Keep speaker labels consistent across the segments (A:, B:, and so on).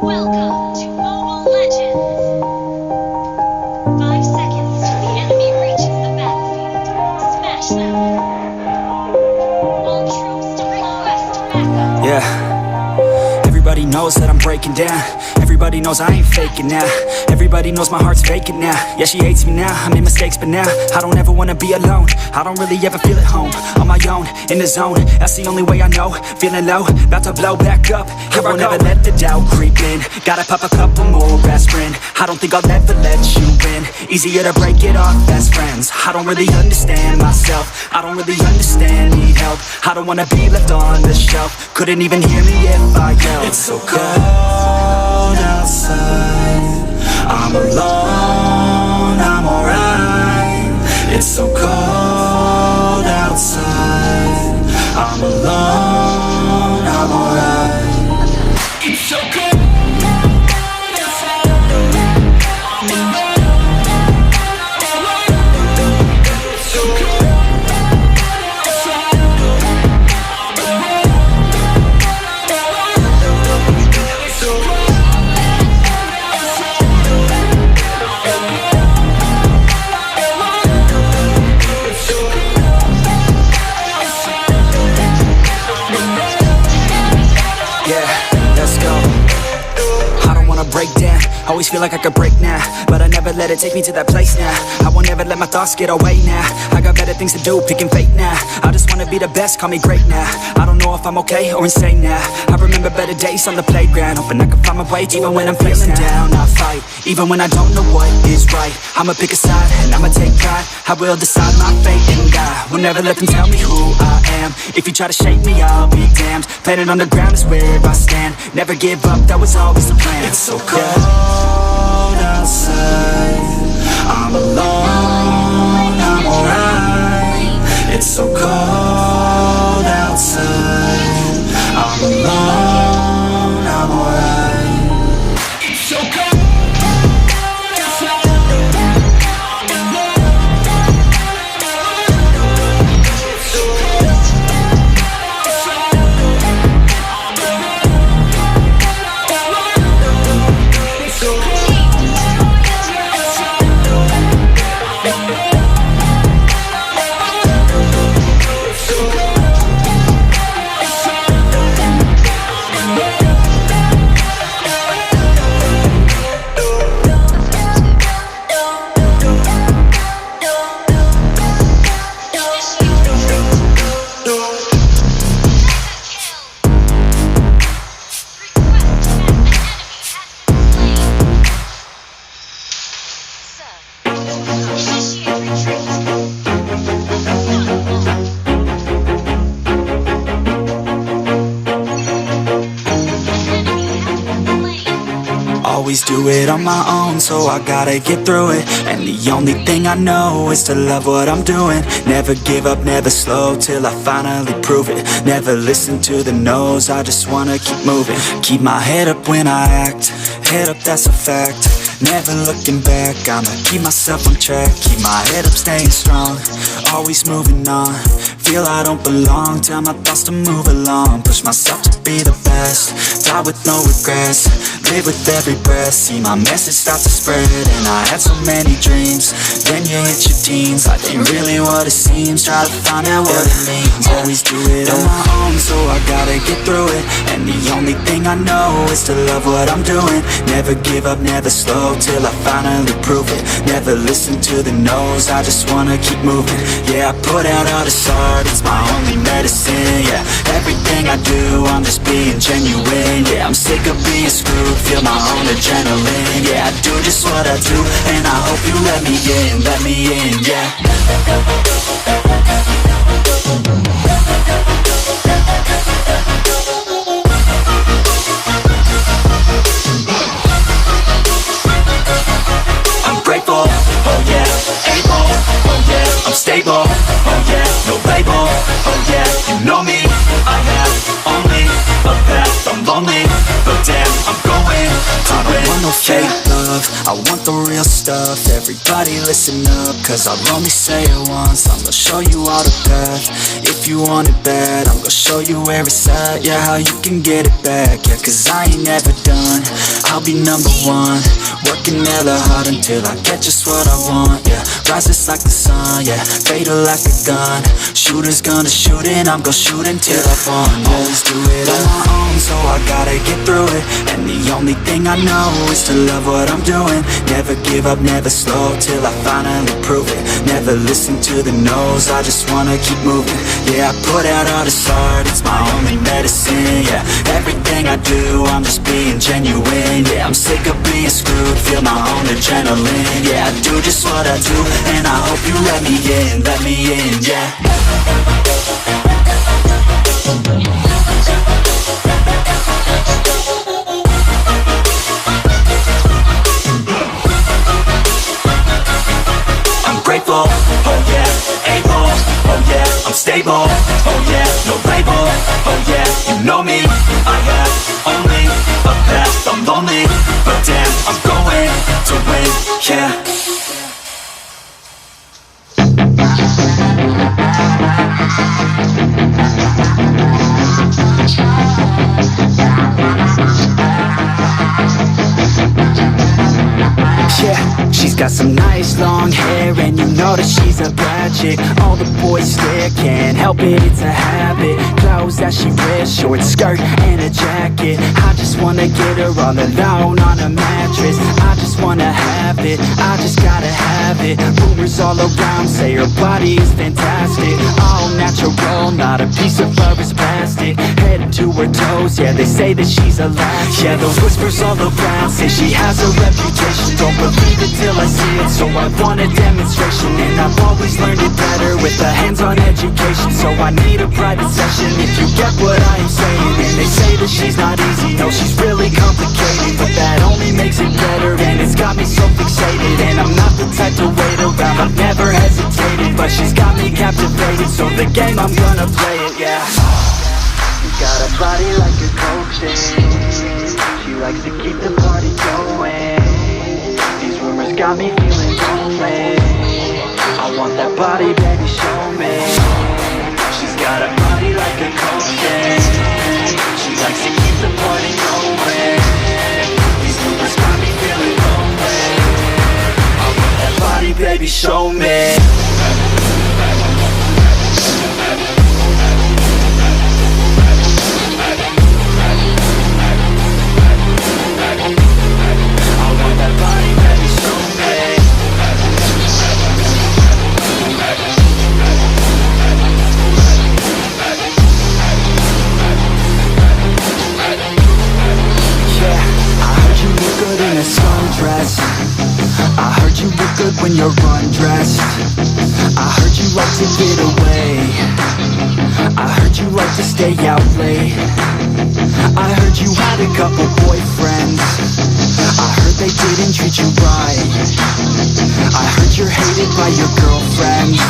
A: Welcome to Mobile Legends! 5 seconds till the enemy reaches the battlefield. Smash them! All troops to request backup!
B: Yeah, everybody knows that I'm breaking down. Everybody knows I ain't faking now. Everybody knows my heart's vacant now. Yeah, she hates me now, I made mistakes but now I don't ever wanna be alone. I don't really ever feel at home. On my own, in the zone, that's the only way I know. Feeling low, about to blow back up. I won't ever let the doubt creep in. Gotta pop a couple more aspirin. I don't think I'll ever let you win. Easier to break it off best friends. I don't really understand myself. I don't really understand, need help. I don't wanna be left on the shelf. Couldn't even hear me if I yelled. It's so cold outside, I'm alone, I'm alright. It's so cold outside, I'm alone, I'm alright. It's so cold. Break down, always feel like I could break now, but I never let it take me to that place now. I won't ever let my thoughts get away now. I got better things to do, picking fate now. I just wanna be the best, call me great now. I don't know if I'm okay or insane now. I remember better days on the playground, hoping I can find my way even when I'm feeling down. I fight, even when I don't know what is right. I'ma pick a side, and I'ma take pride. I will decide my fate and die. Will never let them tell me who I am. If you try to shake me, I'll be damned. Planet on the ground is where I stand. Never give up, that was always the plan. It's so cold outside, I'm alone, I'm alright. It's so cold outside, I'm alone, I'm alright. It's so cold. Always do it on my own, so I gotta get through it. And the only thing I know is to love what I'm doing. Never give up, never slow, till I finally prove it. Never listen to the no's, I just wanna keep moving. Keep my head up when I act, head up, that's a fact. Never looking back, I'ma keep myself on track. Keep my head up, staying strong, always moving on. Feel I don't belong, tell my thoughts to move along. Push myself to be the best, die with no regrets. Live with every breath, see my message start to spread. And I had so many dreams, then you hit your teens. Life ain't really what it seems, try to find out what it means. Always do it on my own, so I gotta get through it. And the only thing I know is to love what I'm doing. Never give up, never slow, till I finally prove it. Never listen to the no's, I just wanna keep moving. Yeah, I put out all this art, it's my only medicine. Yeah, everything I do, I'm just being genuine. Yeah, I'm sick of being screwed, feel my own adrenaline. Yeah, I do just what I do, and I hope you let me in, yeah. I'm grateful, oh yeah, able, oh yeah, I'm stable, oh yeah, no label, oh yeah, you know me, I have only a path. I'm lonely, but damn, I'm going to win. I don't want no fake love, I want the real stuff. Everybody listen up, cause I'll only say it once. I'm gonna show you all the path. If you want it bad, I'm gonna show you where it's at. Yeah, how you can get it back. Yeah, cause I ain't never done. I'll be number one, working hella hard until I get just what I want. Yeah, rises like the sun, yeah, fatal like a gun. Shooter's gonna shoot and I'm gonna shoot until I fall. Always do it on my own, so I gotta get through it. And the only thing I know is to love what I'm doing. Never give up, never slow, till I finally prove it. Never listen to the no's, I just wanna keep moving. Yeah, I put out all this art, it's my only medicine. Yeah, everything I do, I'm just being genuine. Yeah, I'm sick of being screwed, feel my own adrenaline. Yeah, I do just what I do, and I hope you let me in, yeah. I'm grateful, oh yeah, able, oh yeah, I'm stable, oh yeah, no label, oh yeah, you know me, I have only a path. I'm lonely, but damn, I'm going to win, yeah. Yeah, she's got some nice long hair, and you know that she's a bad chick. All the boys stare, can't help it, it's a habit. Clothes that she wears, short skirt and a jacket. I just wanna get her all alone on a mattress. I just wanna have it, I just gotta have it. Rumors all around say her body is fantastic. All natural, not a piece of fur is plastic. Head to her toes, yeah, they say that she's a latch. Yeah, the whispers all around say she has a reputation. Don't believe it till I see it, so I want a demonstration. And I've always learned it better with a hands-on education. So I need a private session if you get what I am saying. And they say that she's not easy, no, she's really complicated. But that only makes it better, and it's got me so fixated. And I'm not the type to wait around, I've never hesitated. But she's got me captivated, so the game, I'm gonna play it, yeah. She got a body like a coaxin', she likes to keep the party going. These rumors got me feeling lonely, I want that body, baby, show me. She's got a body like a coaxin', she likes to keep the party going. These rumors got me feeling lonely, I want that body, baby, show me. I heard you look good when you're undressed. I heard you like to get away, I heard you like to stay out late. I heard you had a couple boyfriends, I heard they didn't treat you right. I heard you're hated by your girlfriend,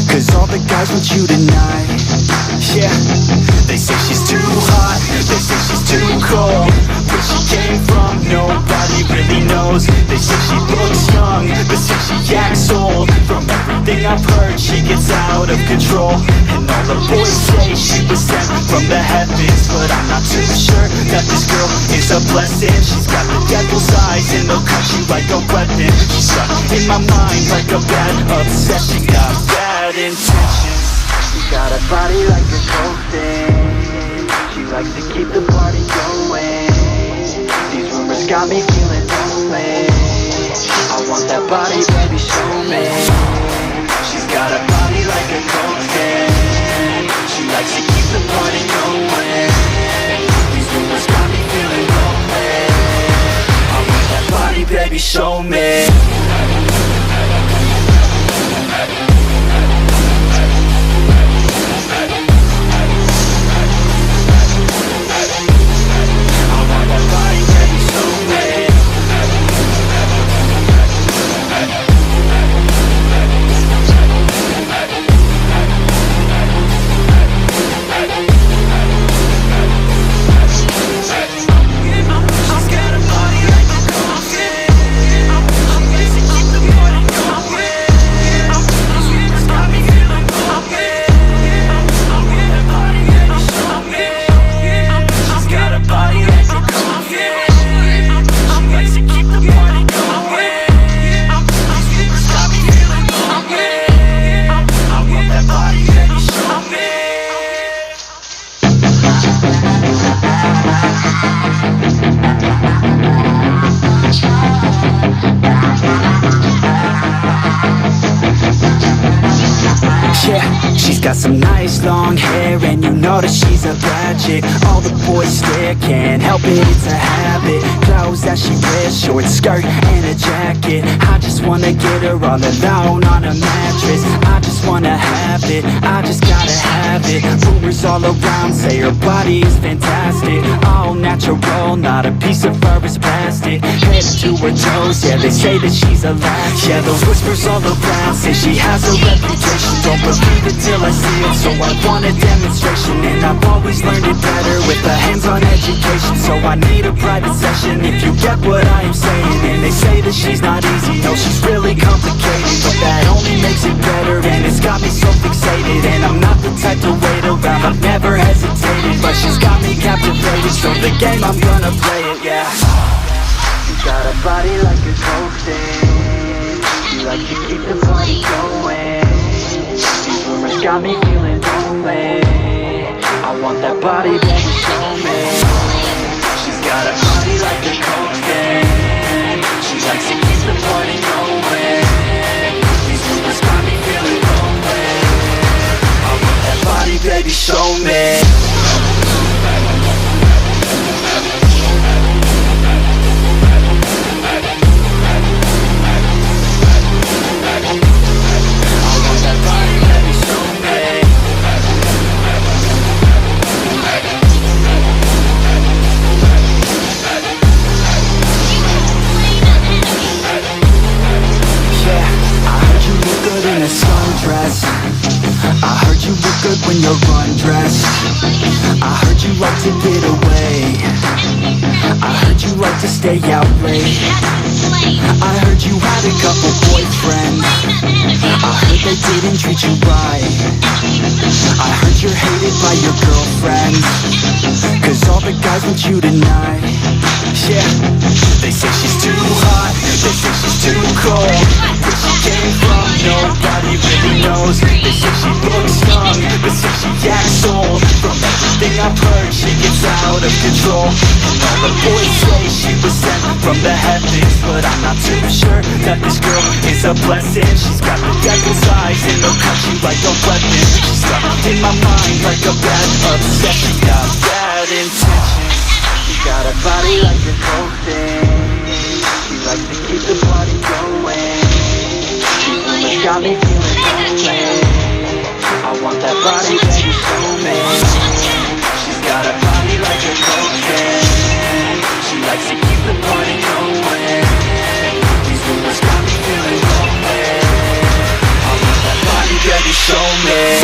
B: cause all the guys want you tonight. Yeah, they say she's too hot, they say she's too cold. Where she came from, nobody really knows. They say she looks young, but say she acts old. From everything I've heard, she gets out of control. And all the boys say she was sent from the heavens, but I'm not too sure that this girl is a blessing. She's got the devil's eyes and they'll cut you like a weapon. She's stuck in my mind like a bad obsession. Got bad intentions. She got a body like a coaxin', she likes to keep the party going. These rumors got me feeling lonely, I want that body, baby, show me. She's got a body like a coaxin', she likes to keep the party going. These rumors got me feeling lonely, I want that body, baby, show me. got some nice long hair, and you know that she's a bad chick. All the boys stare, can't help it, it's a habit. Clothes that she wears, short skirt and a jacket. I just wanna get her all alone on a mattress. I just wanna have it, I just gotta have it. Rumors all around say her body is fantastic. All natural, not a piece of fur is plastic. Head to her toes, yeah, they say that she's a latch. Yeah, those whispers all around say she has a reputation. Don't believe it till I see it, so I want a demonstration. And I've always learned it better with a hands-on education. So I need a private session if you get what I am saying. And they say that she's not easy, no, she's really complicated, but that only makes it better, and it's got me so fixated. And I'm not the type to wait around, I've never hesitated, but she's got me captivated, so the game, I'm gonna play it, yeah. She's got a body like a coaster, she likes to keep the party going. These rumors got me feeling lonely, I want that body, baby, show me. She's got a body like a coaster, she likes to keep the party going. These rumors got me feeling lonely, I want that body, baby, show me. I heard you look good when you're undressed. I heard you like to get away. I heard you like to stay out late. I heard you had a couple boyfriends. I heard they didn't treat you right. I heard you're hated by your girlfriends, cause all the guys want you tonight. Yeah, they say she's too hot, they say she's too cold. Where she came from, nobody really knows. They say she looks young, but say she acts old. From everything I've heard, she gets out of control. And all the boys say she was sent from the heavens, but I'm not too sure that this girl is a blessing. She's got the devil's eyes and they'll cut you like a weapon. She's stuck in my mind like a bad obsession. Got bad intentions. She got a body like a coaster, she likes to keep the party going. She got me feeling lonely, I want that body, baby, show me. She's got a body like a coaster, she likes to keep the party going. These rumors got me feeling lonely, I want that body, baby, show me.